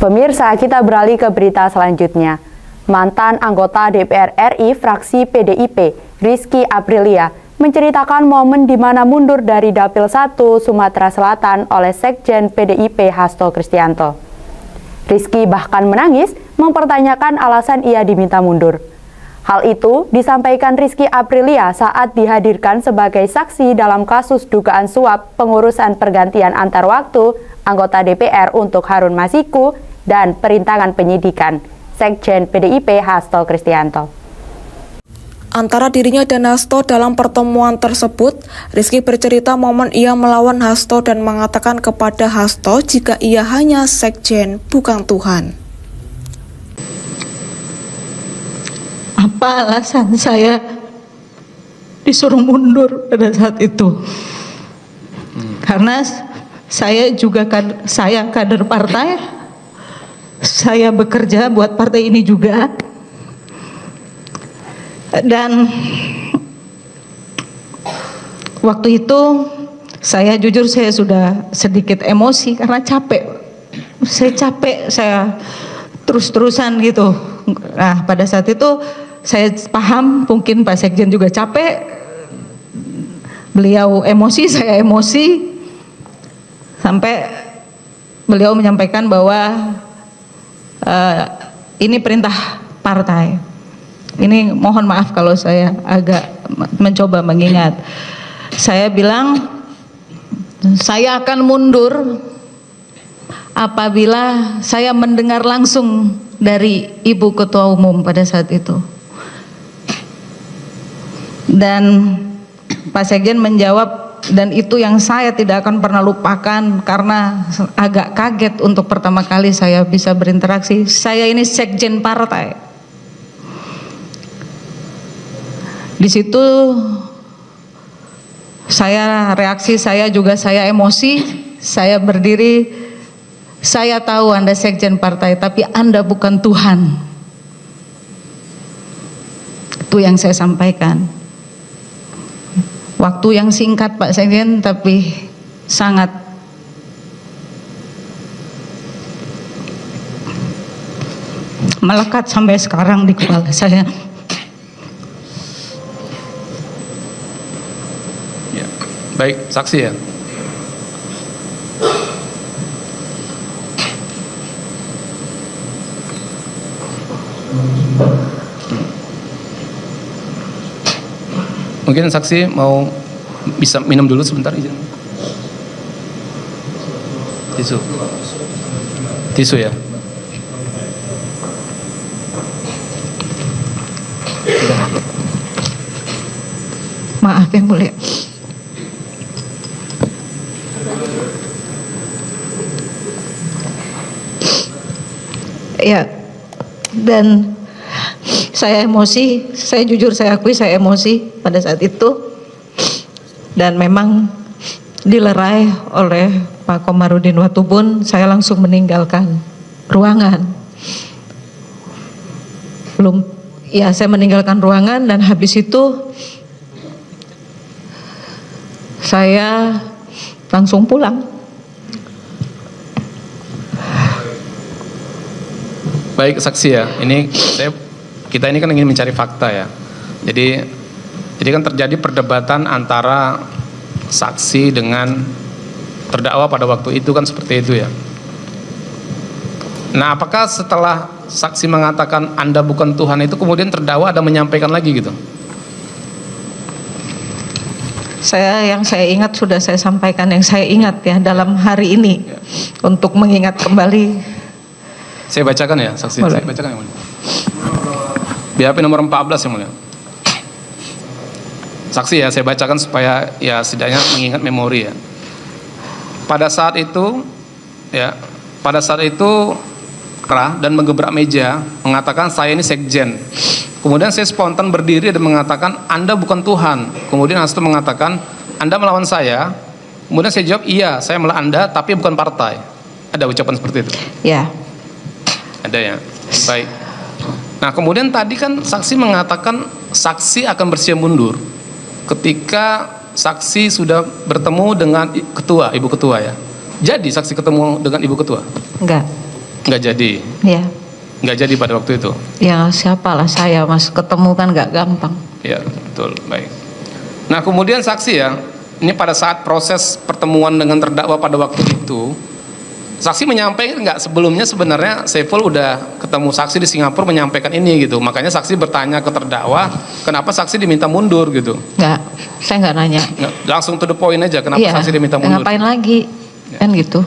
Pemirsa, kita beralih ke berita selanjutnya. Mantan anggota DPR RI fraksi PDIP, Rizky Aprilia, menceritakan momen di mana mundur dari Dapil 1 Sumatera Selatan oleh Sekjen PDIP Hasto Kristianto. Rizky bahkan menangis mempertanyakan alasan ia diminta mundur. Hal itu disampaikan Rizky Aprilia saat dihadirkan sebagai saksi dalam kasus dugaan suap pengurusan pergantian antar waktu anggota DPR untuk Harun Masiku dan perintangan penyidikan, Sekjen PDIP Hasto Kristianto. Antara dirinya dan Hasto dalam pertemuan tersebut, Rizky bercerita momen ia melawan Hasto dan mengatakan kepada Hasto jika ia hanya sekjen, bukan Tuhan. Apa alasan saya disuruh mundur pada saat itu? Karena saya juga kader partai, saya bekerja buat partai ini juga. Dan waktu itu saya jujur saya sudah sedikit emosi karena capek. Saya terus-terusan gitu. Nah, pada saat itu saya paham mungkin Pak Sekjen juga capek. Beliau emosi, saya emosi. Sampai beliau menyampaikan bahwa ini perintah partai. Ini mohon maaf kalau saya agak mencoba mengingat. Saya bilang saya akan mundur apabila saya mendengar langsung dari Ibu Ketua Umum pada saat itu. Dan Pak Sekjen menjawab, dan itu yang saya tidak akan pernah lupakan karena agak kaget untuk pertama kali saya bisa berinteraksi. Saya ini sekjen partai. Di situ reaksi saya juga saya emosi, saya berdiri, saya tahu Anda sekjen partai, tapi Anda bukan Tuhan. Itu yang saya sampaikan. Waktu yang singkat Pak Sekjen, tapi sangat melekat sampai sekarang di kepala saya. Baik, saksi ya. Mungkin saksi mau bisa minum dulu sebentar, izin. Tisu ya. Maaf yang mulia. Ya, dan saya emosi, saya jujur saya akui saya emosi pada saat itu, dan memang dilerai oleh Pak Komarudin Watubun, saya langsung meninggalkan ruangan. Saya meninggalkan ruangan dan habis itu saya langsung pulang. Baik saksi ya, kita ini kan ingin mencari fakta ya. Jadi kan terjadi perdebatan antara saksi dengan terdakwa pada waktu itu kan seperti itu ya. Nah, apakah setelah saksi mengatakan Anda bukan Tuhan itu kemudian terdakwa ada menyampaikan lagi gitu? Yang saya ingat sudah saya sampaikan, yang saya ingat ya dalam hari ini ya. Untuk mengingat kembali. Saya bacakan ya saksi, saya bacakan yang mulia. BAP nomor 14 yang mulia. Saksi ya, saya bacakan supaya ya setidaknya mengingat memori ya. Pada saat itu kerah dan menggebrak meja mengatakan saya ini sekjen. Kemudian saya spontan berdiri dan mengatakan Anda bukan Tuhan. Kemudian Hasto mengatakan Anda melawan saya. Kemudian saya jawab iya, saya melawan Anda tapi bukan partai. Ada ucapan seperti itu? Ya. Ada ya. Baik. Nah, kemudian tadi kan saksi mengatakan saksi akan bersiap mundur ketika saksi sudah bertemu dengan ketua, ibu ketua ya. Jadi saksi ketemu dengan ibu ketua? Enggak. Nggak jadi. Ya. Nggak jadi pada waktu itu. Ya siapalah saya, Mas, ketemu kan nggak gampang. Ya, betul, baik. Nah, kemudian saksi ya, ini pada saat proses pertemuan dengan terdakwa pada waktu itu, saksi menyampaikan nggak sebelumnya sebenarnya Saiful udah ketemu saksi di Singapura menyampaikan ini gitu. Makanya saksi bertanya ke terdakwa, kenapa saksi diminta mundur gitu? Nggak, saya nggak nanya. Langsung to the point aja, kenapa Iya, saksi diminta mundur? ngapain lagi? Kan gitu.